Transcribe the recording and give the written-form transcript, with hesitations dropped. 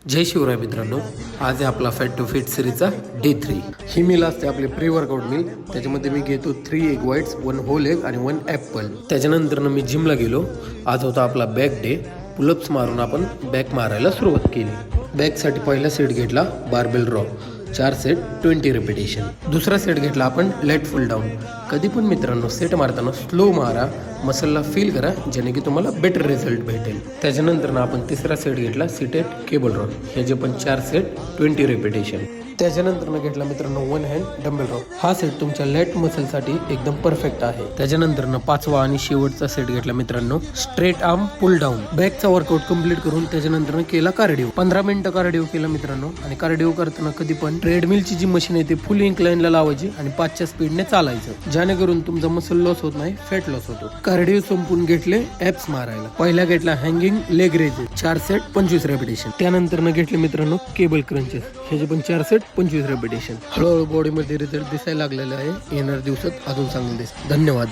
जय शिवराय मित्रांनो, आज आहे आपला फॅट टू फिट सिरीजचा डे 3. ही मील असते आपली प्री वर्कआउट मील. त्याच्यामध्ये मी घेतो 3 एग व्हाईट्स, 1 होल एग आणि 1 ॲपल. त्याच्यानंतर मी जिमला गेलो. आज होता आपला बॅक डे. पुलअप्स मारून आपण बॅक मारायला सुरुवात केली. बॅकसाठी पहिला सेट घेतला बारबेल रॉ, 4 सेट 20 रिपिटेशन. दुसरा सेट घेतला आपण लेट फुल डाऊन. कधी पण मित्रांनो सेट मारताना स्लो मारा, मसलला फील करा, ज्याने की तुम्हाला बेटर रिझल्ट भेटेल. त्याच्यानंतर आपण तिसरा सेट घेतला सिटेड केबल रॉ. ह्याचे पण 4 सेट 20 रिपिटेशन. त्याच्यानंतर घेतला मित्रांनो 1 हँड डंबेल रॉ. हा सेट तुमच्या लेट मसलसाठी एकदम परफेक्ट आहे. त्याच्यानंतर पाचवा आणि शेवटचा सेट घेतला मित्रांनो straight arm pull down. बॅकचा workout complete करून त्याच्यानंतर केला कार्डिओ. 15 मिनिटं कार्डिओ केला मित्रांनो. आणि कार्डिओ करताना कधी पण ट्रेडमिलची जी मशीन आहे ती फुल इन्क्लाइनला लावायची आणि 5च्या स्पीडने चालायचं, जेणेकरून तुमचा मसल लॉस होत नाही, फॅट लॉस होतो. कार्डिओ संपून घेतले ॲप्स मारायला. पहिला घेतला hanging leg raise, 4 set 25 repetition. त्यानंतर घेतले मित्रांनो केबल क्रंचेस. ह्याचे पण 4 सेट 25 रेपिटेशन. हळूहळू बॉडीमध्ये रिझल्ट दिसायला लागलेला आहे. येणाऱ्या दिवसात अजून चांगले दिसत. धन्यवाद.